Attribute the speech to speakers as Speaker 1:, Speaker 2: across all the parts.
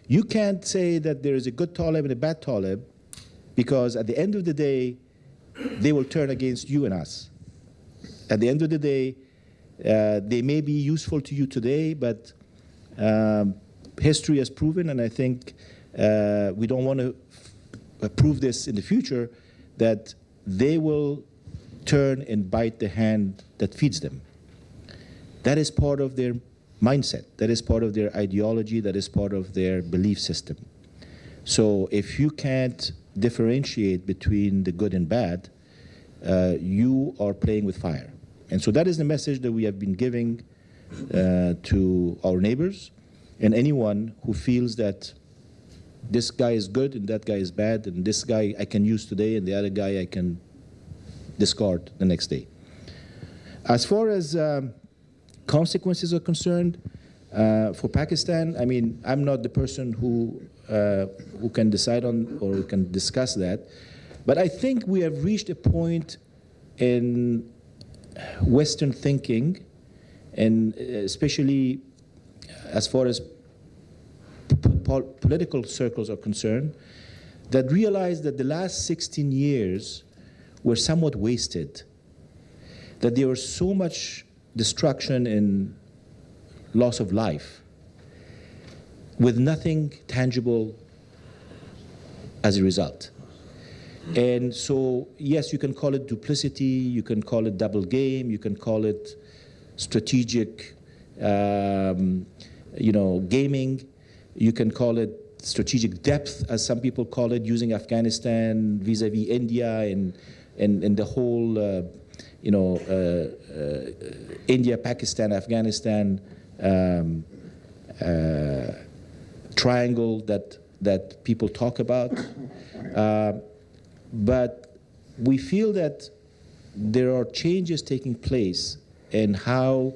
Speaker 1: You can't say that there is a good Talib and a bad Talib, because at the end of the day, they will turn against you and us. At the end of the day, they may be useful to you today, but history has proven, and I think we don't want to prove this in the future, that they will turn and bite the hand that feeds them. That is part of their mindset. That is part of their ideology. That is part of their belief system. So if you can't differentiate between the good and bad, you are playing with fire. And so that is the message that we have been giving to our neighbors and anyone who feels that this guy is good and that guy is bad, and this guy I can use today and the other guy I can discard the next day. As far as consequences are concerned, for Pakistan, I mean, I'm not the person who can decide on or who can discuss that, but I think we have reached a point in Western thinking, and especially as far as political circles are concerned, that realize that the last 16 years were somewhat wasted, that there was so much destruction and loss of life with nothing tangible as a result. And so, yes, you can call it duplicity, you can call it double game, you can call it strategic, gaming, you can call it strategic depth, as some people call it, using Afghanistan vis-a-vis India and the whole, India, Pakistan, Afghanistan triangle that people talk about. But we feel that there are changes taking place in how,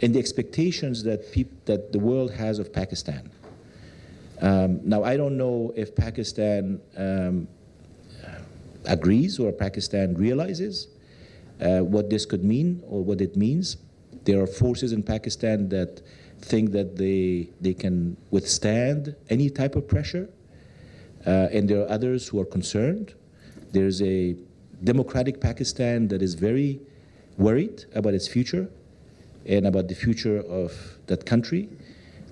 Speaker 1: in the expectations that the world has of Pakistan. Now, I don't know if Pakistan agrees or Pakistan realizes what this could mean or what it means. There are forces in Pakistan that think that they can withstand any type of pressure, and there are others who are concerned. There's a democratic Pakistan that is very worried about its future and about the future of that country.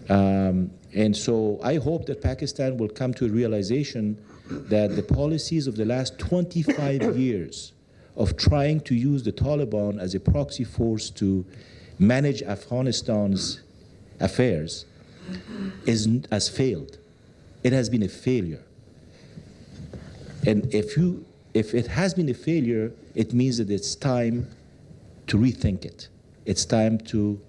Speaker 1: And so I hope that Pakistan will come to a realization that the policies of the last 25 years of trying to use the Taliban as a proxy force to manage Afghanistan's affairs has failed. It has been a failure. And if it has been a failure, it means that it's time to rethink it. It's time to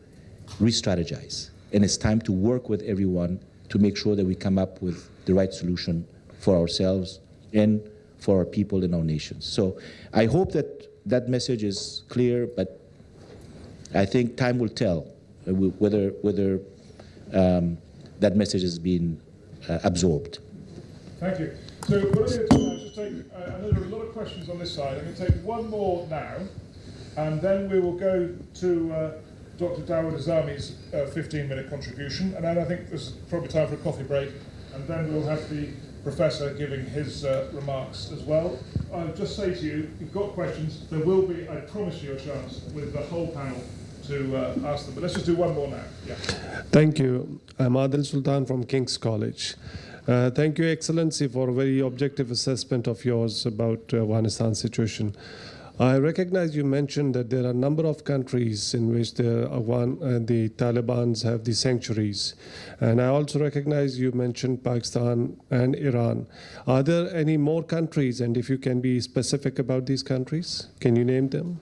Speaker 1: re-strategize. And it's time to work with everyone to make sure that we come up with the right solution for ourselves and for our people in our nations. So I hope that that message is clear, but I think time will tell whether that message has been absorbed.
Speaker 2: Thank you. So what I'm going to do now is just take, I know there are a lot of questions on this side. I'm going to take one more now, and then we will go to Dr. Dawud Azami's 15-minute contribution, and then I think there's probably time for a coffee break, and then we'll have the Professor giving his remarks as well. I'll just say to you, if you've got questions, there will be, I promise you, a chance with the whole panel to ask them. But let's just do one more now. Yeah.
Speaker 3: Thank you. I'm Adil Sultan from King's College. Thank you, Excellency, for a very objective assessment of yours about Afghanistan's situation. I recognize you mentioned that there are a number of countries in which the Taliban have the sanctuaries. And I also recognize you mentioned Pakistan and Iran. Are there any more countries? And if you can be specific about these countries, can you name them?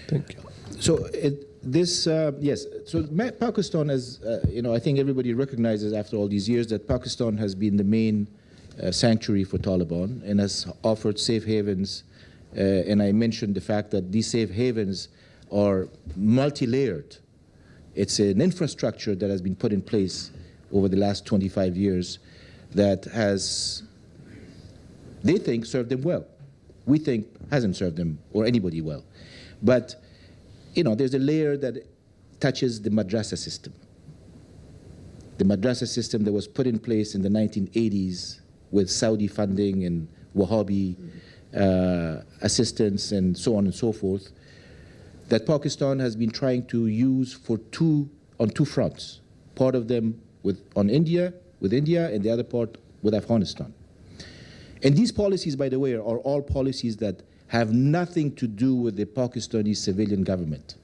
Speaker 3: Thank you.
Speaker 1: So yes. So Pakistan is, I think everybody recognizes after all these years that Pakistan has been the main sanctuary for Taliban and has offered safe havens. And I mentioned the fact that these safe havens are multi-layered. It's an infrastructure that has been put in place over the last 25 years that has, they think, served them well. We think hasn't served them or anybody well. But, there's a layer that touches the madrasa system. the madrasa system that was put in place in the 1980s with Saudi funding and Wahhabi assistance and so on and so forth, that Pakistan has been trying to use on two fronts. Part of them with India, and the other part with Afghanistan. And these policies, by the way, are all policies that have nothing to do with the Pakistani civilian government.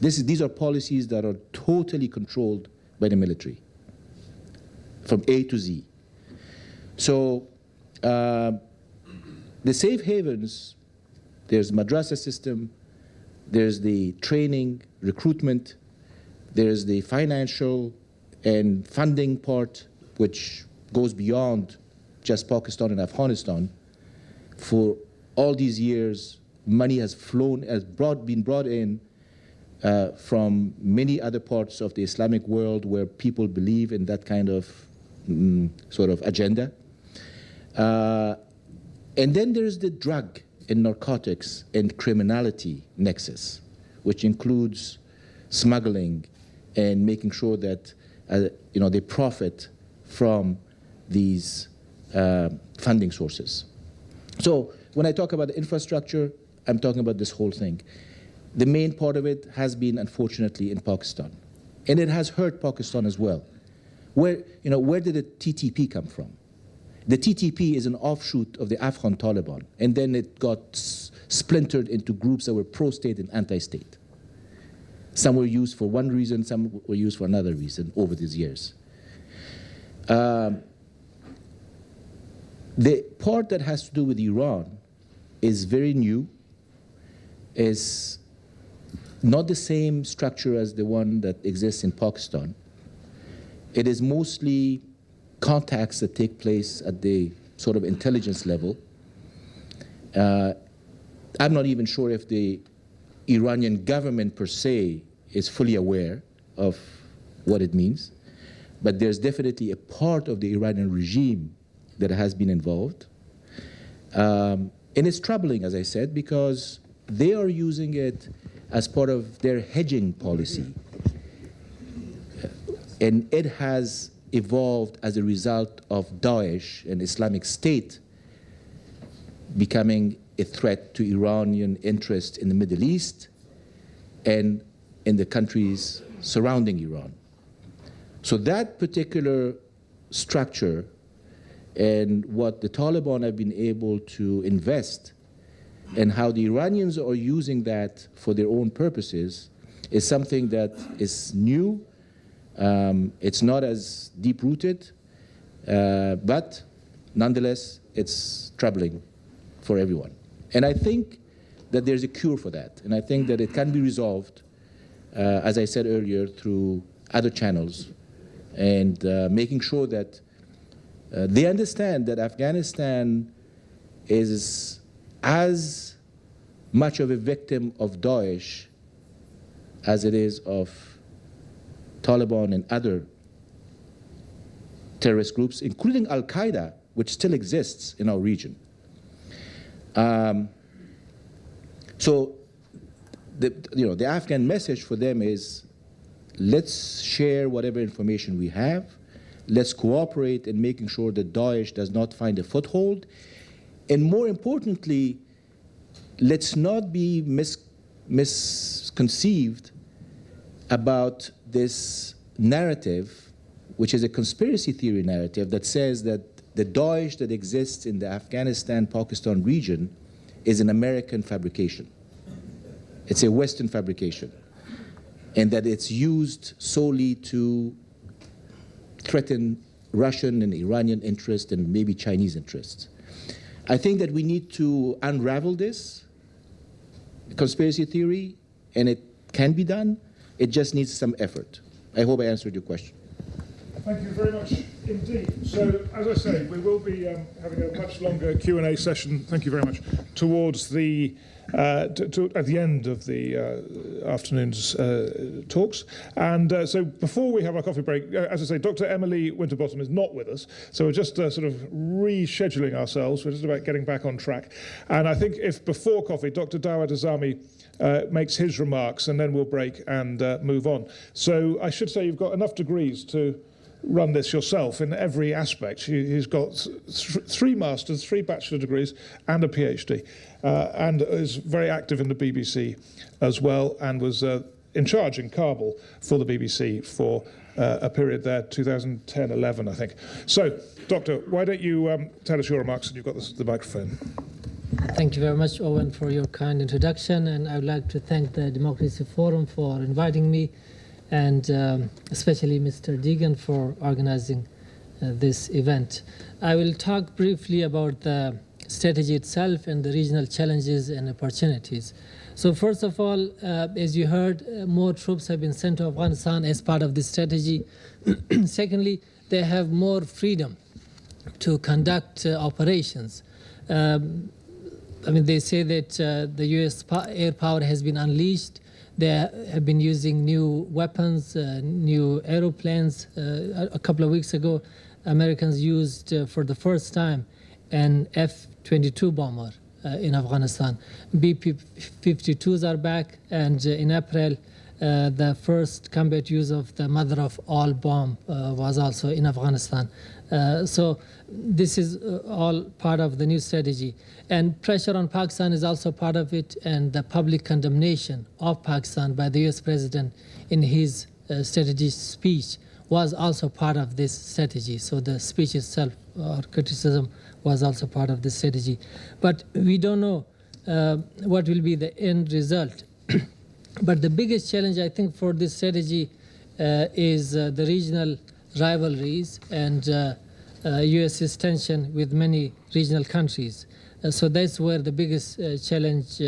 Speaker 1: These are policies that are totally controlled by the military, from A to Z. So the safe havens, there's madrasa system, there's the training, recruitment, there's the financial and funding part, which goes beyond just Pakistan and Afghanistan. For all these years, money has been brought in from many other parts of the Islamic world where people believe in that kind of sort of agenda. And then there's the drug and narcotics and criminality nexus, which includes smuggling and making sure that they profit from these funding sources. So when I talk about the infrastructure, I'm talking about this whole thing. The main part of it has been, unfortunately, in Pakistan. And it has hurt Pakistan as well. Where did the TTP come from? The TTP is an offshoot of the Afghan Taliban, and then it got splintered into groups that were pro-state and anti-state. Some were used for one reason, some were used for another reason over these years. The part that has to do with Iran is very new, is not the same structure as the one that exists in Pakistan. It is mostly contacts that take place at the sort of intelligence level. I'm not even sure if the Iranian government per se is fully aware of what it means, but there's definitely a part of the Iranian regime that has been involved. And it's troubling, as I said, because they are using it as part of their hedging policy. And it has evolved as a result of Daesh and Islamic State becoming a threat to Iranian interests in the Middle East and in the countries surrounding Iran. So that particular structure and what the Taliban have been able to invest and how the Iranians are using that for their own purposes is something that is new. It's not as deep-rooted, but nonetheless, it's troubling for everyone. And I think that there's a cure for that, and I think that it can be resolved, as I said earlier, through other channels, and making sure that they understand that Afghanistan is as much of a victim of Daesh as it is of Taliban and other terrorist groups, including Al-Qaeda, which still exists in our region. So the Afghan message for them is, let's share whatever information we have, let's cooperate in making sure that Daesh does not find a foothold, and more importantly, let's not be misconceived about this narrative, which is a conspiracy theory narrative that says that the Daesh that exists in the Afghanistan-Pakistan region is an American fabrication. It's a Western fabrication, and that it's used solely to threaten Russian and Iranian interests and maybe Chinese interests. I think that we need to unravel this conspiracy theory, and it can be done. It just needs some effort. I hope I answered your question.
Speaker 2: Thank you very much indeed. So, as I say, we will be having a much longer Q&A session, thank you very much, towards the at the end of the afternoon's talks. And so before we have our coffee break, as I say, Dr. Emily Winterbottom is not with us, so we're just sort of rescheduling ourselves. We're just about getting back on track. And I think if before coffee, Dr. Dawud Azami makes his remarks, and then we'll break and move on. So I should say you've got enough degrees to run this yourself in every aspect. He's got 3 masters, 3 bachelor degrees, and a PhD, and is very active in the BBC as well, and was in charge in Kabul for the BBC for a period there, 2010-11, I think. So, Doctor, why don't you tell us your remarks, and you've got the microphone.
Speaker 4: Thank you very much, Owen, for your kind introduction, and I would like to thank the Democracy Forum for inviting me, and especially Mr. Deegan for organizing this event. I will talk briefly about the strategy itself and the regional challenges and opportunities. So first of all, as you heard, more troops have been sent to Afghanistan as part of this strategy. Secondly, they have more freedom to conduct operations. I mean, they say that the U.S. air power has been unleashed. They have been using new weapons, new aeroplanes. A couple of weeks ago, Americans used for the first time an F-22 bomber in Afghanistan. BP-52s are back, and in April, the first combat use of the mother of all bomb was also in Afghanistan. So this is all part of the new strategy. And pressure on Pakistan is also part of it, and the public condemnation of Pakistan by the US President in his strategy speech was also part of this strategy. So the speech itself, or criticism, was also part of this strategy. But we don't know what will be the end result. But the biggest challenge, I think, for this strategy is the regional rivalries and US's tension with many regional countries. So that's where the biggest challenge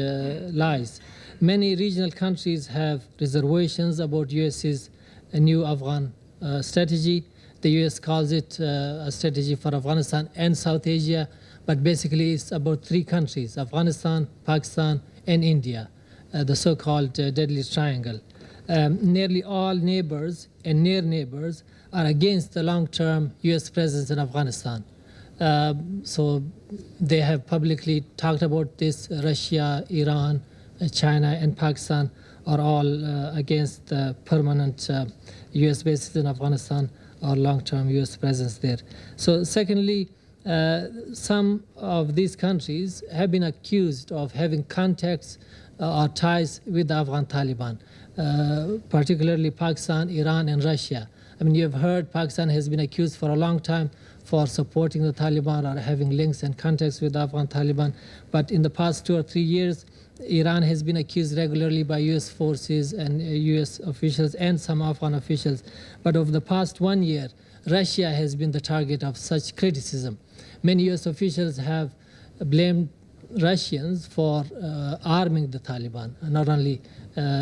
Speaker 4: lies. Many regional countries have reservations about US's new Afghan strategy. The US calls it a strategy for Afghanistan and South Asia, but basically it's about 3 countries, Afghanistan, Pakistan, and India, the so-called Deadly Triangle. Nearly all neighbors and near neighbors are against the long-term US presence in Afghanistan. So they have publicly talked about this. Russia, Iran, China, and Pakistan are all against the permanent US bases in Afghanistan or long-term US presence there. So secondly, some of these countries have been accused of having contacts or ties with the Afghan Taliban, particularly Pakistan, Iran, and Russia. I mean, you have heard Pakistan has been accused for a long time for supporting the Taliban or having links and contacts with the Afghan Taliban. But in the past 2 or 3 years, Iran has been accused regularly by US forces and US officials and some Afghan officials. But over the past 1 year, Russia has been the target of such criticism. Many US officials have blamed Russians for arming the Taliban, not only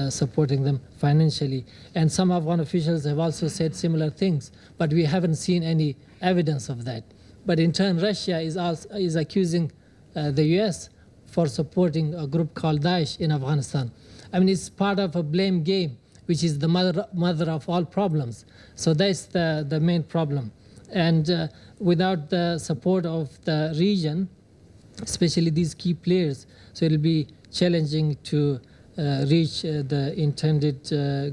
Speaker 4: supporting them financially. And some Afghan officials have also said similar things, but we haven't seen any evidence of that. But in turn, Russia is accusing the US for supporting a group called Daesh in Afghanistan. I mean, it's part of a blame game, which is the mother of all problems. So that's the main problem. And without the support of the region, especially these key players, so it'll be challenging to reach the intended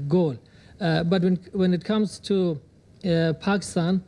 Speaker 4: goal. But when it comes to Pakistan,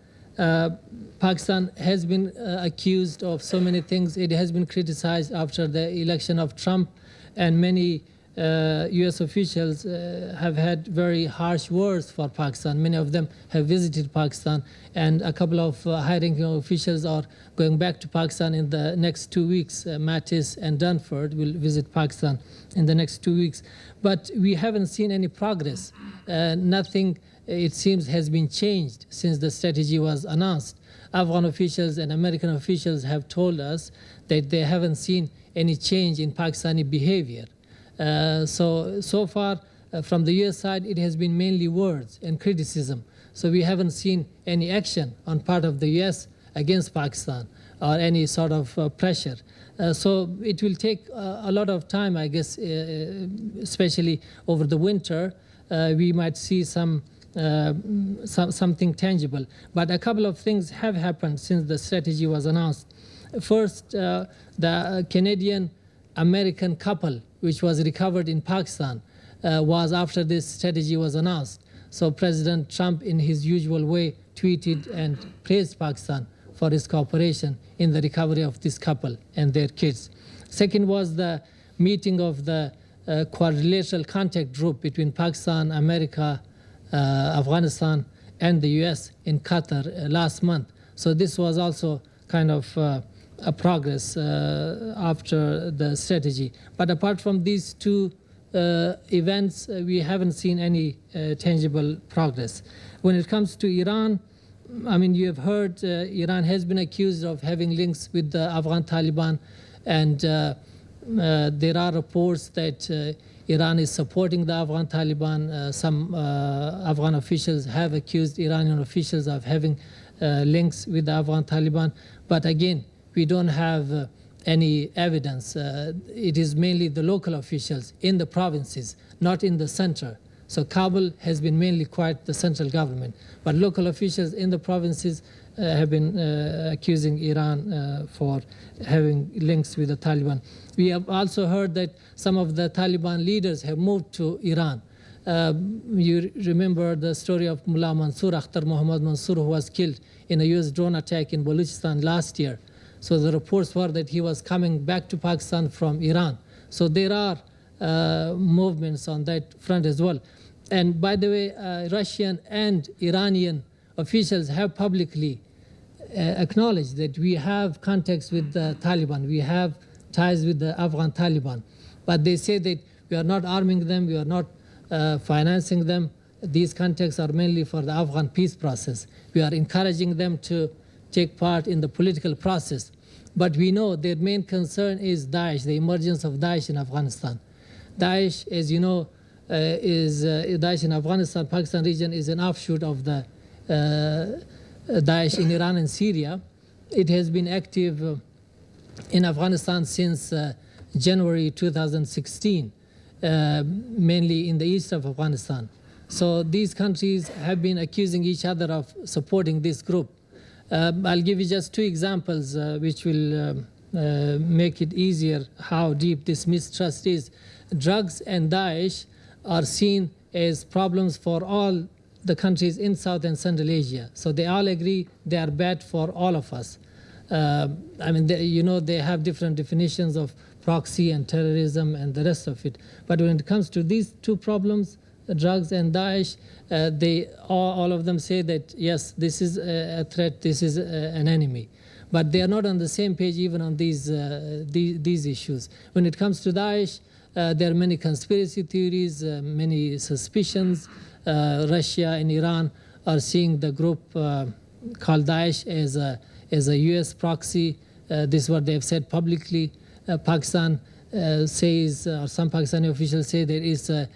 Speaker 4: Pakistan has been accused of so many things. It has been criticized after the election of Trump, and many US officials have had very harsh words for Pakistan. Many of them have visited Pakistan, and a couple of high-ranking officials are going back to Pakistan in the next 2 weeks. Mattis and Dunford will visit Pakistan in the next 2 weeks. But we haven't seen any progress. Nothing, it seems, has been changed since the strategy was announced. Afghan officials and American officials have told us that they haven't seen any change in Pakistani behavior. So far, from the US side, it has been mainly words and criticism. So we haven't seen any action on part of the US against Pakistan or any sort of pressure. So it will take a lot of time, I guess, especially over the winter. We might see something tangible. But a couple of things have happened since the strategy was announced. First, the Canadian-American couple, which was recovered in Pakistan, was after this strategy was announced. So President Trump, in his usual way, tweeted and praised Pakistan for its cooperation in the recovery of this couple and their kids. Second was the meeting of the quadrilateral contact group between Pakistan, America, Afghanistan, and the US in Qatar last month. So this was also kind of a progress after the strategy. But apart from these two events, we haven't seen any tangible progress. When it comes to Iran, I mean, you have heard Iran has been accused of having links with the Afghan Taliban, and there are reports that Iran is supporting the Afghan Taliban. Some Afghan officials have accused Iranian officials of having links with the Afghan Taliban. But again, we don't have any evidence. It is mainly the local officials in the provinces, not in the center. So Kabul has been mainly quite the central government. But local officials in the provinces have been accusing Iran for having links with the Taliban. We have also heard that some of the Taliban leaders have moved to Iran. You remember the story of Mullah Mansour, Akhtar Muhammad Mansour, who was killed in a US drone attack in Balochistan last year. So the reports were that he was coming back to Pakistan from Iran. So there are movements on that front as well. And by the way, Russian and Iranian officials have publicly acknowledged that we have contacts with the Taliban, we have ties with the Afghan Taliban. But they say that we are not arming them, we are not financing them. These contacts are mainly for the Afghan peace process. We are encouraging them to take part in the political process. But we know their main concern is Daesh, the emergence of Daesh in Afghanistan. Daesh, as you know, Daesh in Afghanistan, Pakistan region is an offshoot of the Daesh in Iran and Syria. It has been active in Afghanistan since January 2016, mainly in the east of Afghanistan. So these countries have been accusing each other of supporting this group. I'll give you just two examples which will make it easier how deep this mistrust is. Drugs and Daesh are seen as problems for all the countries in South and Central Asia. So they all agree they are bad for all of us. I mean, they have different definitions of proxy and terrorism and the rest of it. But when it comes to these two problems, drugs and Daesh, they all of them say that, yes, this is a threat, this is an enemy. But they are not on the same page even on these issues. When it comes to Daesh, there are many conspiracy theories, many suspicions. Russia and Iran are seeing the group called Daesh as a US proxy. This is what they have said publicly. Pakistan says, or some Pakistani officials say there is a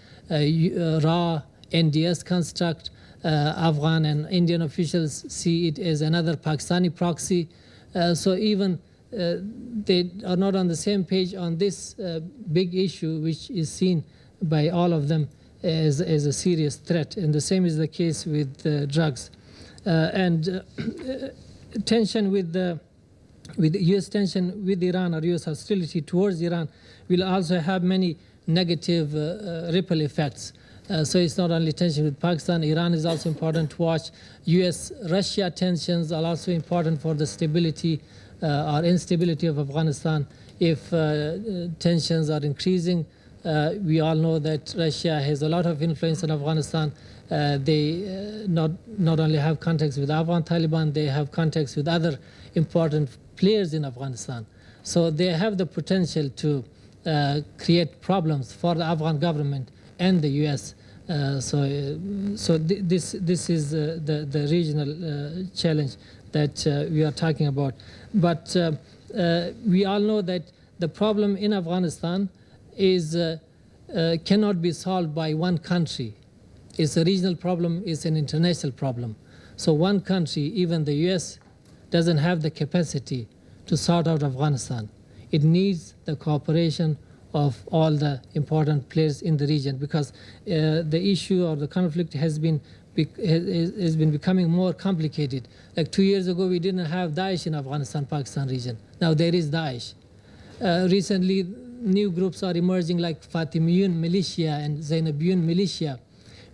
Speaker 4: raw NDS construct. Afghan and Indian officials see it as another Pakistani proxy. So even they are not on the same page on this big issue, which is seen by all of them as a serious threat. And the same is the case with drugs. Tension with U.S. tension with Iran or U.S. hostility towards Iran will also have many negative ripple effects. So it's not only tension with Pakistan, Iran is also important to watch. U.S.-Russia tensions are also important for the stability or instability of Afghanistan. If tensions are increasing, we all know that Russia has a lot of influence in Afghanistan. They not only have contacts with Afghan Taliban, they have contacts with other important players in Afghanistan. So they have the potential to create problems for the Afghan government and the U.S. So this is the regional challenge that we are talking about. But we all know that the problem in Afghanistan is cannot be solved by one country. It's a regional problem, it's an international problem. So one country, even the US, doesn't have the capacity to sort out Afghanistan. It needs the cooperation of all the important players in the region, because the issue or the conflict has been becoming more complicated. Like 2 years ago, we didn't have Daesh in Afghanistan-Pakistan region. Now there is Daesh. Recently, new groups are emerging like Fatimiyun militia and Zainabiyun militia,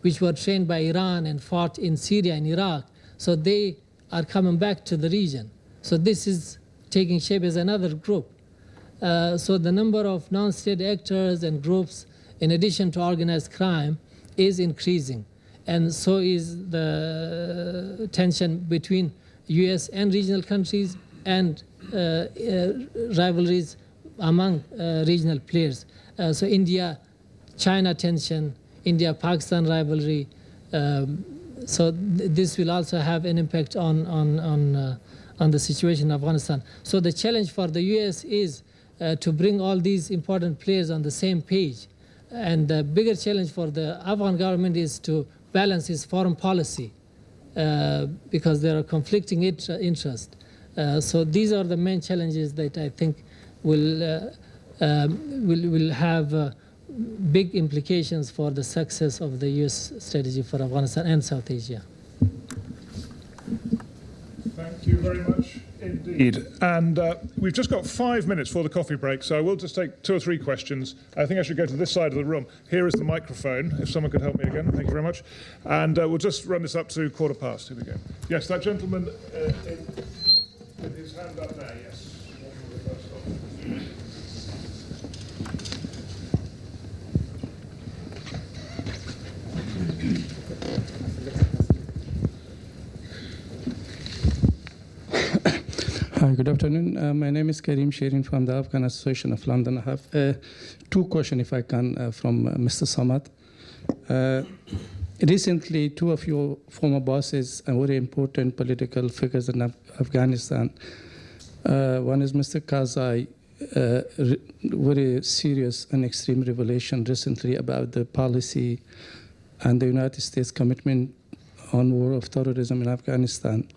Speaker 4: which were trained by Iran and fought in Syria and Iraq. So they are coming back to the region. So this is taking shape as another group. So the number of non-state actors and groups, in addition to organized crime, is increasing. And so is the tension between US and regional countries and rivalries among regional players. So India-China tension, India-Pakistan rivalry. So this will also have an impact on the situation in Afghanistan. So the challenge for the US is to bring all these important players on the same page. And the bigger challenge for the Afghan government is to balance its foreign policy because there are conflicting interests. So these are the main challenges that I think will have big implications for the success of the US strategy for Afghanistan and South Asia.
Speaker 2: Thank you very much indeed. And we've just got 5 minutes for the coffee break, so I will just take 2 or 3 questions. I think I should go to this side of the room. Here is the microphone, if someone could help me again. Thank you very much. And we'll just run this up to past. Here we go. Yes, that gentleman with his hand up there, yes.
Speaker 5: Hi, good afternoon. My name is Karim Shirin from the Afghan Association of London. I have 2 questions, if I can, from Mr. Samad. Recently, 2 of your former bosses are very important political figures in Afghanistan. One is Mr. Karzai, very serious and extreme revelation recently about the policy and the United States commitment on war of terrorism in Afghanistan.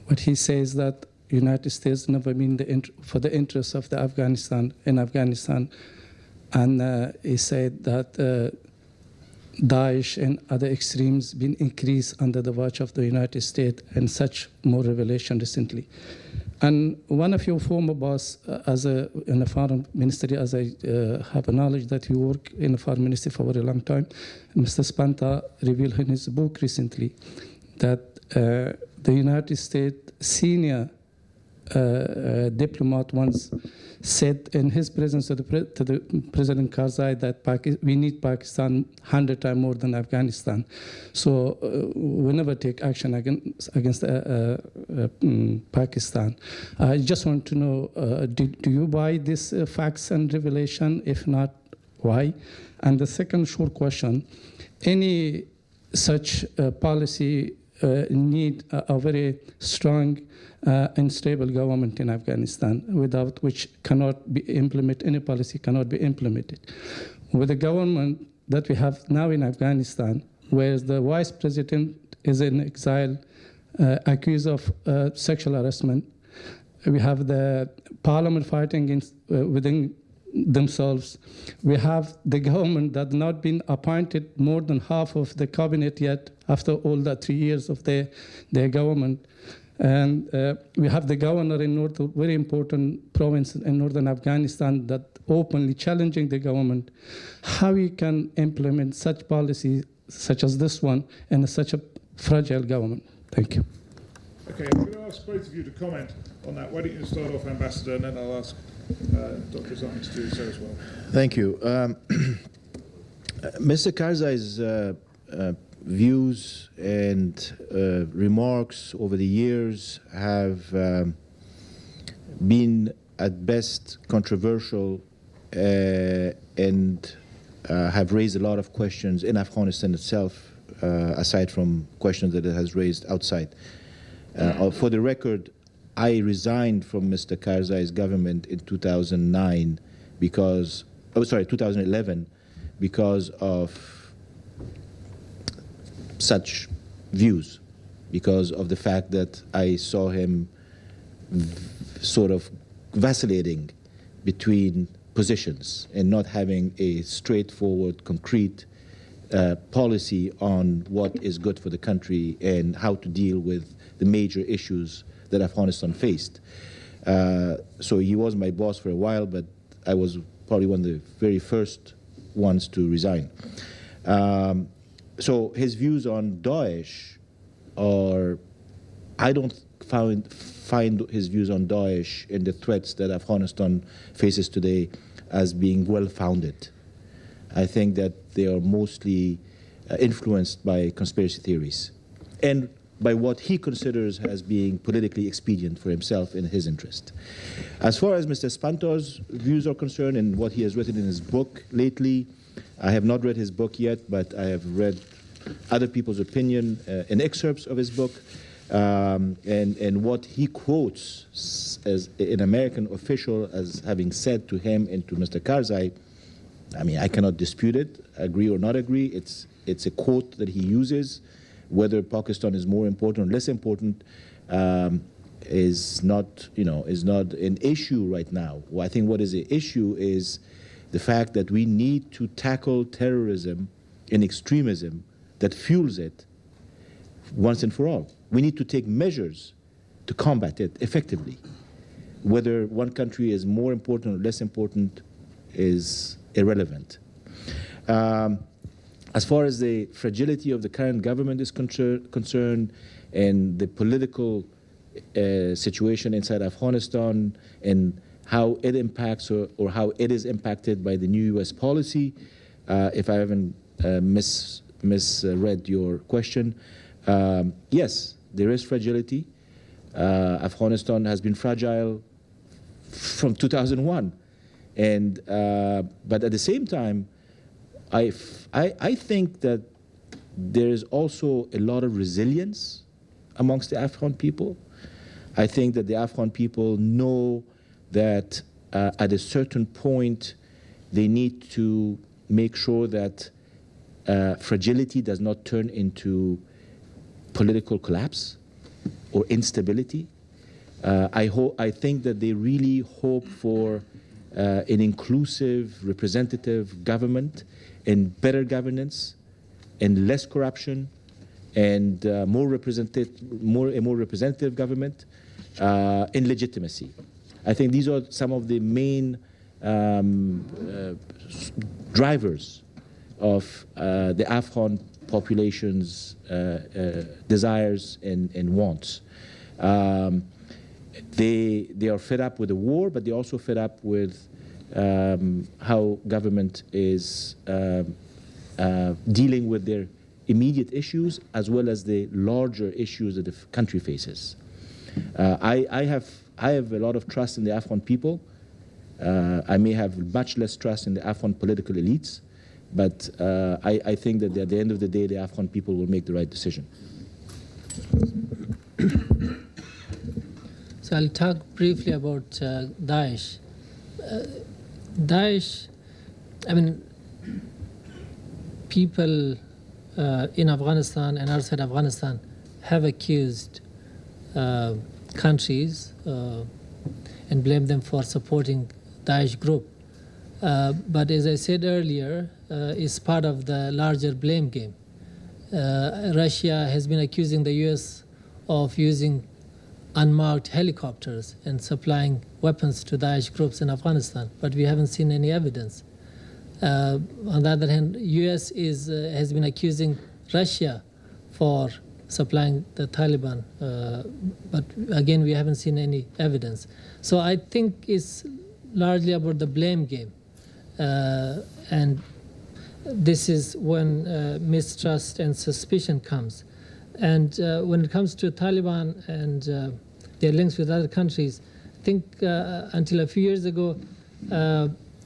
Speaker 5: What he says that United States never been for the interests of the Afghanistan, and he said that Daesh and other extremes been increased under the watch of the United States, and such more revelation recently. And one of your former boss, in the foreign ministry, as I have knowledge that you work in the foreign ministry for a very long time, Mr. Spanta revealed in his book recently that the United States senior diplomat once said in his presence to the President Karzai that we need Pakistan 100 times more than Afghanistan. So we never take action against Pakistan. I just want to know, do you buy these facts and revelation? If not, why? And the second short question, any such policy need a very strong and stable government in Afghanistan, without which cannot be implemented, any policy cannot be implemented. With the government that we have now in Afghanistan, where the vice president is in exile, accused of sexual harassment, we have the parliament fighting within themselves. We have the government that not been appointed more than half of the cabinet yet after all the 3 years of their government. And we have the governor in very important province in northern Afghanistan that openly challenging the government. How we can implement such policies such as this one in such a fragile government? Thank you.
Speaker 2: Okay, I'm going to ask both of you to comment on that. Why don't you start off, Ambassador, and then I'll ask Dr. Zami to do so as well.
Speaker 1: Thank you. Mr. Karzai's views and remarks over the years have been at best controversial and have raised a lot of questions in Afghanistan itself, aside from questions that it has raised outside. For the record, I resigned from Mr. Karzai's government in 2011 because of such views, because of the fact that I saw him sort of vacillating between positions and not having a straightforward, concrete policy on what is good for the country and how to deal with the major issues that Afghanistan faced. So he was my boss for a while, but I was probably one of the very first ones to resign. So his views on Daesh are I don't find his views on Daesh and the threats that Afghanistan faces today as being well-founded. I think that they are mostly influenced by conspiracy theories and by what he considers as being politically expedient for himself in his interest. As far as Mr. Spantor's views are concerned and what he has written in his book lately, I have not read his book yet, but I have read other people's opinion and excerpts of his book, and what he quotes as an American official as having said to him and to Mr. Karzai. I mean, I cannot dispute it, agree or not agree. It's a quote that he uses. Whether Pakistan is more important or less important is not an issue right now. Well, I think what is the issue is the fact that we need to tackle terrorism and extremism that fuels it once and for all. We need to take measures to combat it effectively. Whether one country is more important or less important is irrelevant. As far as the fragility of the current government is concerned and the political situation inside Afghanistan and how it impacts or how it is impacted by the new U.S. policy, if I haven't misread your question, yes, there is fragility. Afghanistan has been fragile from 2001. But at the same time, I think that there is also a lot of resilience amongst the Afghan people. I think that the Afghan people know that at a certain point they need to make sure that fragility does not turn into political collapse or instability. I think that they really hope for an inclusive, representative government and better governance and less corruption and a more representative government and legitimacy. I think these are some of the main drivers of the Afghan population's desires and wants. They are fed up with the war, but they're also fed up with how government is dealing with their immediate issues as well as the larger issues that the country faces. I have a lot of trust in the Afghan people. I may have much less trust in the Afghan political elites, but I think that at the end of the day, the Afghan people will make the right decision.
Speaker 4: So I'll talk briefly about Daesh. Daesh, I mean, people in Afghanistan and outside Afghanistan have accused countries and blame them for supporting Daesh group. But as I said earlier, it's part of the larger blame game. Russia has been accusing the US of using unmarked helicopters and supplying weapons to Daesh groups in Afghanistan, but we haven't seen any evidence. On the other hand, US has been accusing Russia for supplying the Taliban, but again, we haven't seen any evidence. So I think it's largely about the blame game. And this is when mistrust and suspicion comes. And when it comes to Taliban and their links with other countries, I think until a few years ago,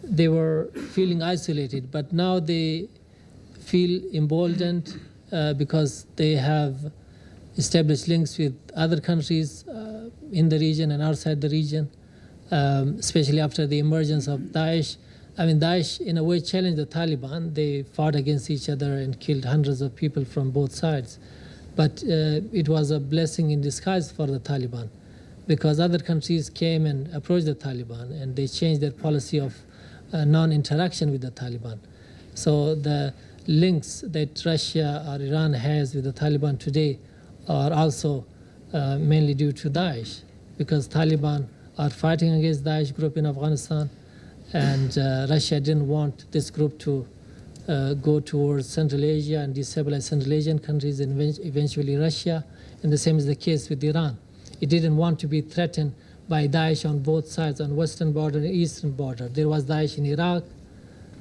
Speaker 4: they were feeling isolated, but now they feel emboldened because they have established links with other countries in the region and outside the region, especially after the emergence of Daesh. I mean, Daesh, in a way, challenged the Taliban. They fought against each other and killed hundreds of people from both sides. But it was a blessing in disguise for the Taliban, because other countries came and approached the Taliban, and they changed their policy of non-interaction with the Taliban. So the links that Russia or Iran has with the Taliban today are also mainly due to Daesh, because Taliban are fighting against Daesh group in Afghanistan, and Russia didn't want this group to go towards Central Asia and destabilize Central Asian countries and eventually Russia. And the same is the case with Iran. It didn't want to be threatened by Daesh on both sides, on western border and eastern border. There was Daesh in Iraq,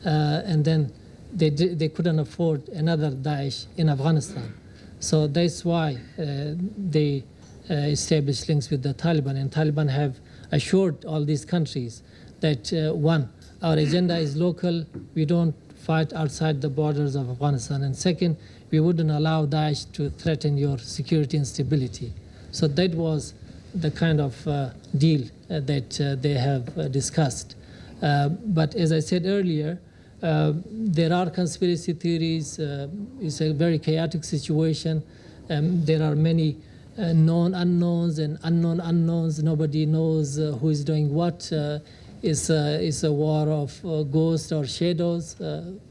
Speaker 4: and then they couldn't afford another Daesh in Afghanistan. So that's why they established links with the Taliban. And Taliban have assured all these countries that, one, our agenda is local. We don't fight outside the borders of Afghanistan. And second, we wouldn't allow Daesh to threaten your security and stability. So that was the kind of deal that they have discussed. But as I said earlier, there are conspiracy theories. It's a very chaotic situation. There are many known unknowns and unknown unknowns. Nobody knows who is doing what. It's a war of ghosts or shadows.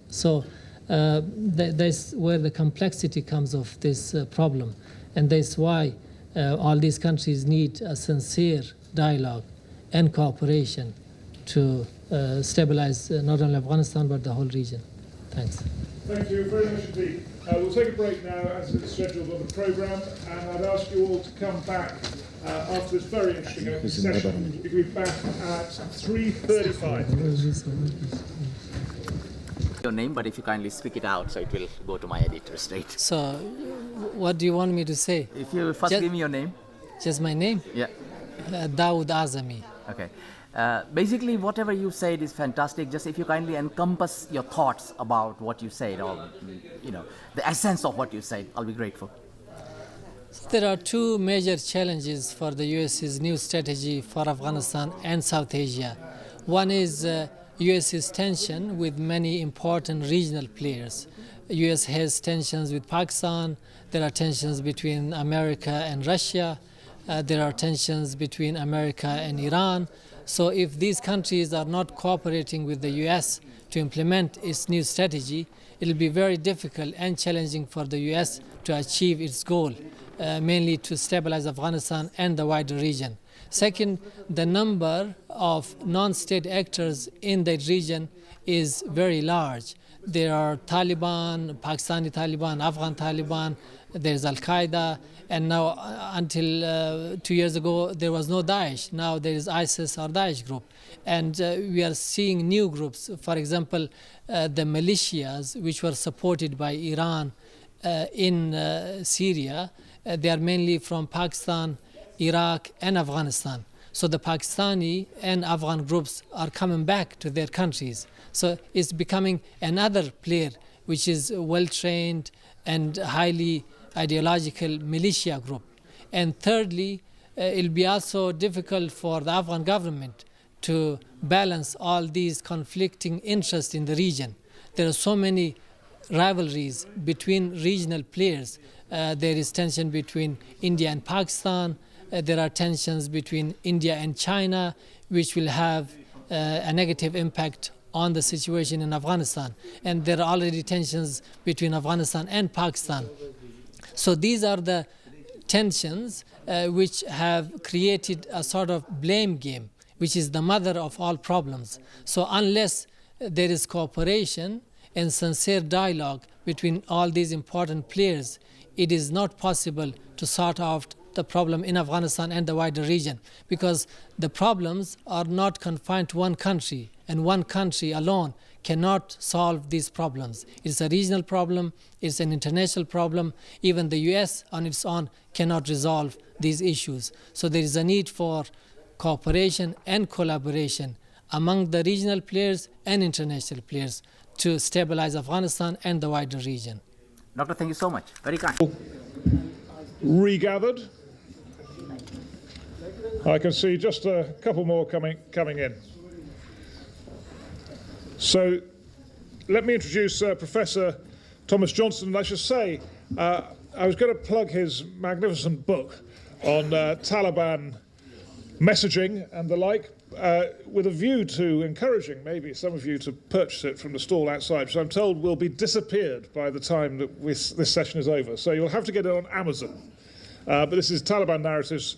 Speaker 4: So that's where the complexity comes of this problem. And that's why all these countries need a sincere dialogue and cooperation to stabilize not only Afghanistan but the whole region. Thanks.
Speaker 2: Thank you very much indeed. We'll take a break now as it's scheduled on the programme, and I'd ask you all to come back after this very interesting open session. We'll be back at 3:35.
Speaker 6: Your name, but if you kindly speak it out so it will go to my editor straight.
Speaker 4: So what do you want me to say?
Speaker 6: If you first give me your name.
Speaker 4: Just my name?
Speaker 6: Yeah.
Speaker 4: Dawood Azami.
Speaker 6: Okay. Basically, whatever you said is fantastic. Just if you kindly encompass your thoughts about what you said, or the essence of what you said, I'll be grateful.
Speaker 4: So there are two major challenges for the US's new strategy for Afghanistan and South Asia. One is US's tension with many important regional players. US has tensions with Pakistan. There are tensions between America and Russia. There are tensions between America and Iran. So if these countries are not cooperating with the US to implement its new strategy, it will be very difficult and challenging for the US to achieve its goal, mainly to stabilize Afghanistan and the wider region. Second, the number of non-state actors in that region is very large. There are Taliban, Pakistani Taliban, Afghan Taliban, there's Al-Qaeda, and now until 2 years ago there was no Daesh. Now there is ISIS or Daesh group. And we are seeing new groups, for example, the militias which were supported by Iran in Syria, they are mainly from Pakistan, Iraq and Afghanistan. So the Pakistani and Afghan groups are coming back to their countries. So it's becoming another player which is well-trained and highly ideological militia group. And thirdly, it'll be also difficult for the Afghan government to balance all these conflicting interests in the region. There are so many rivalries between regional players. There is tension between India and Pakistan. There are tensions between India and China, which will have a negative impact on the situation in Afghanistan. And there are already tensions between Afghanistan and Pakistan. So these are the tensions which have created a sort of blame game, which is the mother of all problems. So unless there is cooperation and sincere dialogue between all these important players, it is not possible to sort out the problem in Afghanistan and the wider region, because the problems are not confined to one country, and one country alone cannot solve these problems. It's a regional problem, it's an international problem. Even the US on its own cannot resolve these issues. So there is a need for cooperation and collaboration among the regional players and international players to stabilize Afghanistan and the wider region.
Speaker 6: Doctor, thank you so much. Very kind.
Speaker 2: Regathered. I can see just a couple more coming in. So let me introduce Professor Thomas Johnson. And I should say, I was going to plug his magnificent book on Taliban messaging and the like, with a view to encouraging maybe some of you to purchase it from the stall outside, which I'm told will be disappeared by the time that this session is over. So you'll have to get it on Amazon. But this is Taliban Narratives,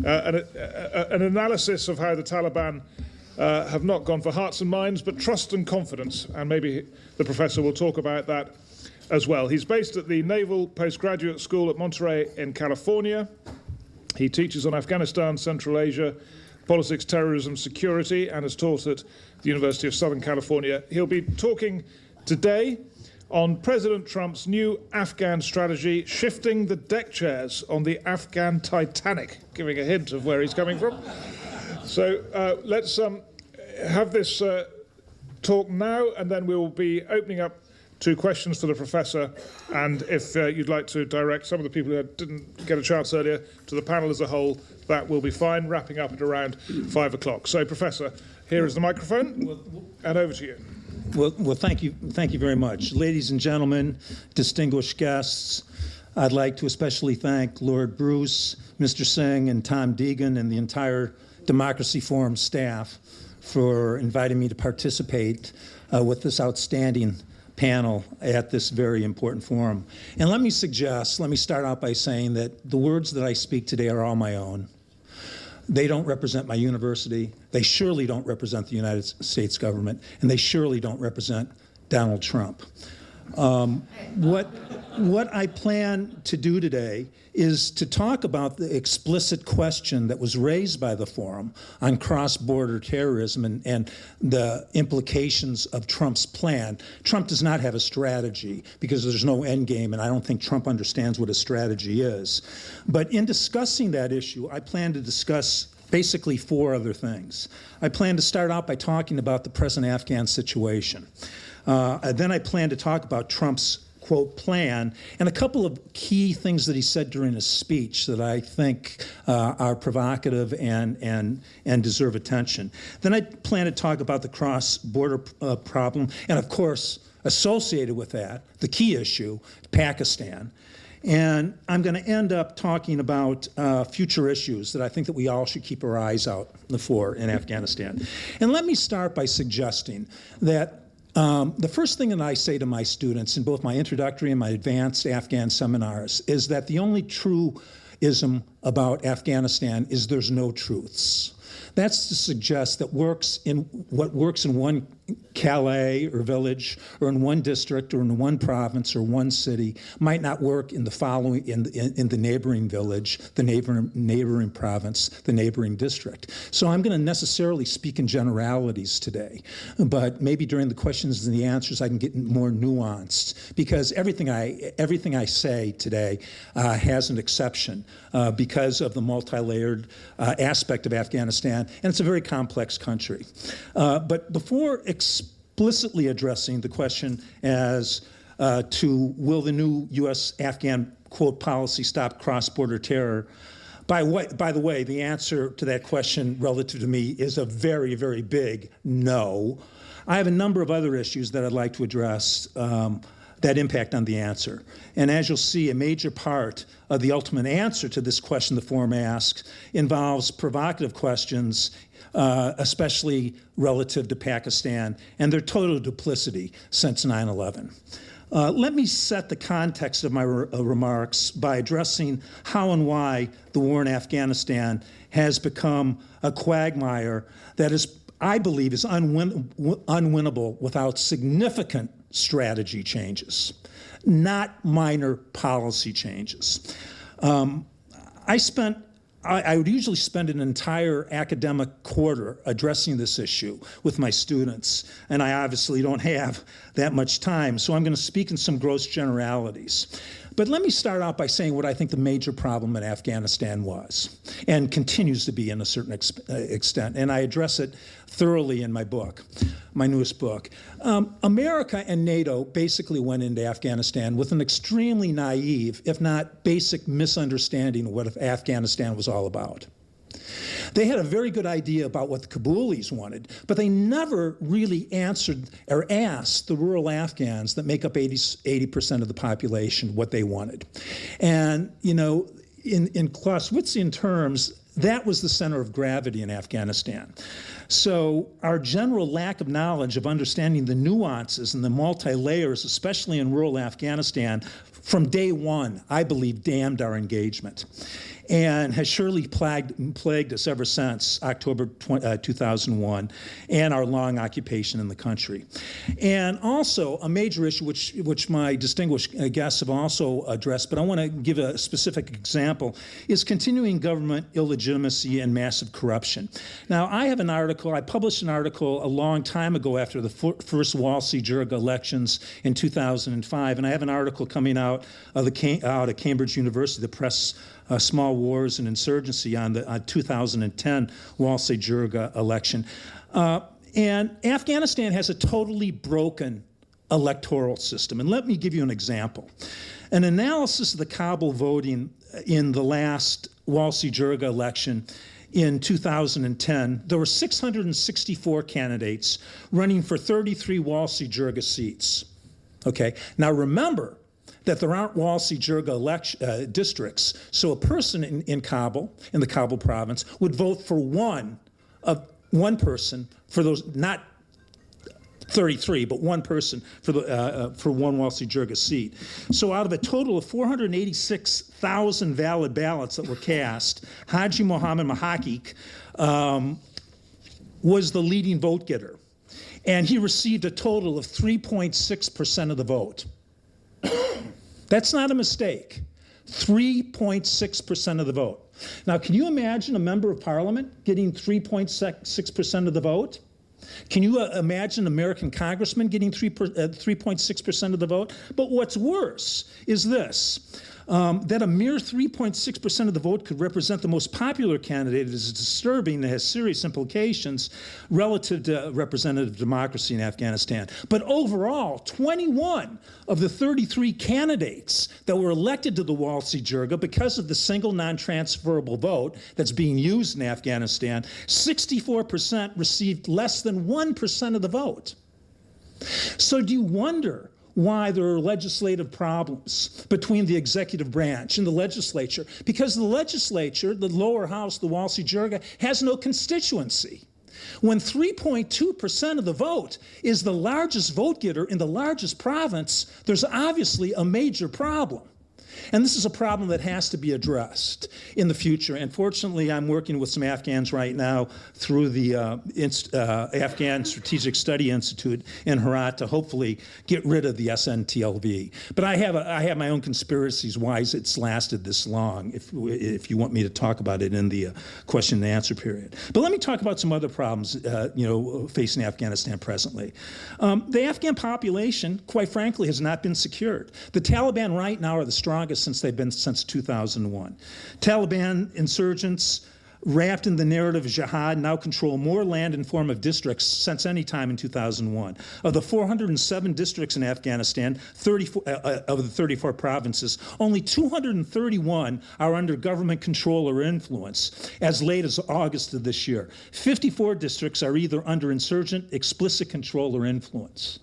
Speaker 2: an analysis of how the Taliban have not gone for hearts and minds, but trust and confidence. And maybe the professor will talk about that as well. He's based at the Naval Postgraduate School at Monterey in California. He teaches on Afghanistan, Central Asia, politics, terrorism, security, and has taught at the University of Southern California. He'll be talking today on President Trump's new Afghan strategy, shifting the deck chairs on the Afghan Titanic, giving a hint of where he's coming from. So let's have this talk now, and then we'll be opening up to questions for the professor, and if you'd like to direct some of the people who didn't get a chance earlier to the panel as a whole, that will be fine, wrapping up at around 5 o'clock. So, Professor, here is the microphone, and over to you.
Speaker 7: Well, thank you very much. Ladies and gentlemen, distinguished guests, I'd like to especially thank Lord Bruce, Mr. Singh, and Tom Deegan, and the entire Democracy Forum staff for inviting me to participate with this outstanding panel at this very important forum. And let me start out by saying that the words that I speak today are all my own. They don't represent my university. They surely don't represent the United States government, and they surely don't represent Donald Trump. What I plan to do today is to talk about the explicit question that was raised by the forum on cross-border terrorism and the implications of Trump's plan. Trump does not have a strategy because there's no end game, and I don't think Trump understands what a strategy is. But in discussing that issue, I plan to discuss basically 4 other things. I plan to start out by talking about the present Afghan situation. Then I plan to talk about Trump's, quote, plan, and a couple of key things that he said during his speech that I think are provocative and deserve attention. Then I plan to talk about the cross-border problem, and of course, associated with that, the key issue, Pakistan. And I'm going to end up talking about future issues that I think that we all should keep our eyes out for in Afghanistan. And let me start by suggesting that the first thing that I say to my students in both my introductory and my advanced Afghan seminars is that the only truism about Afghanistan is there's no truths. That's to suggest that what works in one Calais or village or in one district or in one province or one city might not work in the neighboring village, the neighboring province, the neighboring district. So I'm going to necessarily speak in generalities today, but maybe during the questions and the answers I can get more nuanced, because everything I say today has an exception because of the multi-layered aspect of Afghanistan, and it's a very complex country. But before explicitly addressing the question as to will the new U.S.-Afghan, quote, policy stop cross-border terror, by the way, the answer to that question relative to me is a very, very big no. I have a number of other issues that I'd like to address that impact on the answer. And as you'll see, a major part of the ultimate answer to this question the forum asks involves provocative questions, especially relative to Pakistan and their total duplicity since 9/11. Let me set the context of my remarks by addressing how and why the war in Afghanistan has become a quagmire that is, I believe, is unwinnable without significant strategy changes, not minor policy changes. I would usually spend an entire academic quarter addressing this issue with my students, and I obviously don't have that much time, so I'm going to speak in some gross generalities. But let me start out by saying what I think the major problem in Afghanistan was, and continues to be in a certain extent, and I address it thoroughly in my book, my newest book. America and NATO basically went into Afghanistan with an extremely naive, if not basic, misunderstanding of what Afghanistan was all about. They had a very good idea about what the Kabulis wanted, but they never really answered or asked the rural Afghans that make up 80% of the population what they wanted. And, you know, in Clausewitzian terms, that was the center of gravity in Afghanistan. So our general lack of knowledge of understanding the nuances and the multi-layers, especially in rural Afghanistan, from day one, I believe, damned our engagement. and has surely plagued us ever since October 2001 and our long occupation in the country. And also a major issue which my distinguished guests have also addressed, but I want to give a specific example, is continuing government illegitimacy and massive corruption. Now, I published an article a long time ago after the first Walsey-Jurga elections in 2005, and I have an article coming out of Cambridge University, the Press Small Wars and Insurgency on the 2010 Walsey-Jurga election. And Afghanistan has a totally broken electoral system. And let me give you an example. An analysis of the Kabul voting in the last Walsey-Jurga election in 2010, there were 664 candidates running for 33 Walsey-Jurga seats. Okay, now remember that there aren't Walsey-Jurga districts, so a person in Kabul, in the Kabul province, would vote for one person for those, not 33, but one person for one Walsey-Jurga seat. So out of a total of 486,000 valid ballots that were cast, Haji Mohammed Mahakik was the leading vote getter, and he received a total of 3.6% of the vote. That's not a mistake. 3.6% of the vote. Now, can you imagine a member of parliament getting 3.6% of the vote? Can you imagine an American congressman getting 3.6% of the vote? But what's worse is this, that a mere 3.6% of the vote could represent the most popular candidate is disturbing and has serious implications relative to representative democracy in Afghanistan. But overall, 21 of the 33 candidates that were elected to the Walsey-Jurga because of the single non-transferable vote that's being used in Afghanistan, 64% received less than 1% of the vote. So do you wonder why there are legislative problems between the executive branch and the legislature? Because the legislature, the lower house, the Walsey-Jurga, has no constituency. When 3.2% of the vote is the largest vote getter in the largest province, there's obviously a major problem. And this is a problem that has to be addressed in the future. And fortunately, I'm working with some Afghans right now through the Afghan Strategic Study Institute in Herat to hopefully get rid of the SNTLV. But I have my own conspiracies why it's lasted this long, if you want me to talk about it in the question and answer period. But let me talk about some other problems facing Afghanistan presently. The Afghan population, quite frankly, has not been secured. The Taliban right now are the strongest since they've been since 2001. Taliban insurgents, wrapped in the narrative of jihad, now control more land and form of districts since any time in 2001. Of the 407 districts in Afghanistan, 34 of the 34 provinces, only 231 are under government control or influence as late as August of this year. 54 districts are either under insurgent, explicit control or influence.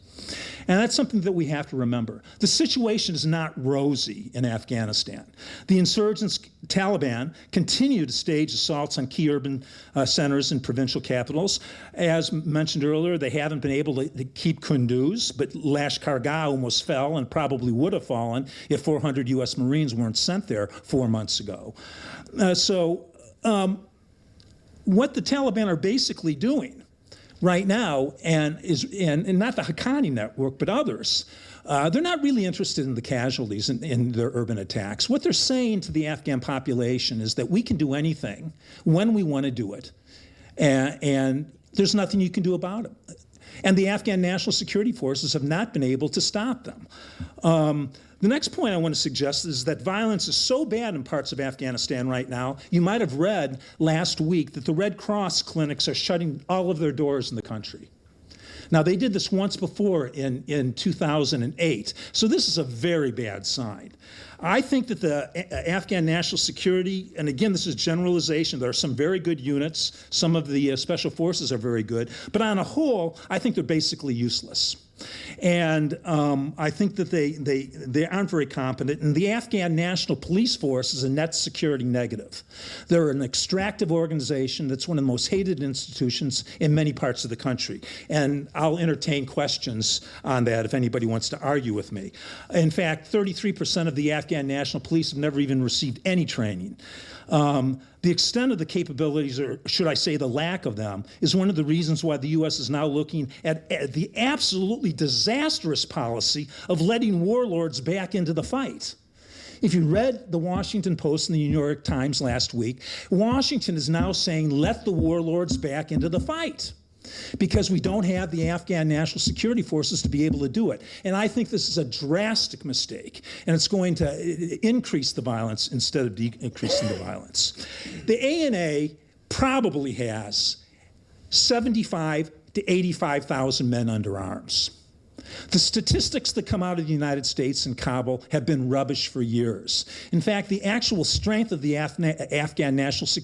Speaker 7: And that's something that we have to remember. The situation is not rosy in Afghanistan. The insurgents, Taliban, continue to stage assaults on key urban centers and provincial capitals. As mentioned earlier, they haven't been able to keep Kunduz, but Lashkar-Gah almost fell and probably would have fallen if 400 U.S. Marines weren't sent there 4 months ago. What the Taliban are basically doing right now, and not the Haqqani network, but others, they're not really interested in the casualties in their urban attacks. What they're saying to the Afghan population is that we can do anything when we want to do it, and there's nothing you can do about it. And the Afghan National Security Forces have not been able to stop them. The next point I want to suggest is that violence is so bad in parts of Afghanistan right now, you might have read last week that the Red Cross clinics are shutting all of their doors in the country. Now, they did this once before in 2008, so this is a very bad sign. I think that the Afghan National Security, and again, this is generalization, there are some very good units, some of the special forces are very good, but on a whole, I think they're basically useless. And I think that they aren't very competent. And the Afghan National Police Force is a net security negative. They're an extractive organization that's one of the most hated institutions in many parts of the country. And I'll entertain questions on that if anybody wants to argue with me. In fact, 33% of the Afghan National Police have never even received any training. The extent of the capabilities, or should I say the lack of them, is one of the reasons why the U.S. is now looking at the absolutely disastrous policy of letting warlords back into the fight. If you read the Washington Post and the New York Times last week, Washington is now saying, let the warlords back into the fight, because we don't have the Afghan National Security Forces to be able to do it. And I think this is a drastic mistake, and it's going to increase the violence instead of decreasing the violence. The ANA probably has 75 to 85,000 men under arms. The statistics that come out of the United States and Kabul have been rubbish for years. In fact, the actual strength of the Afghan National Security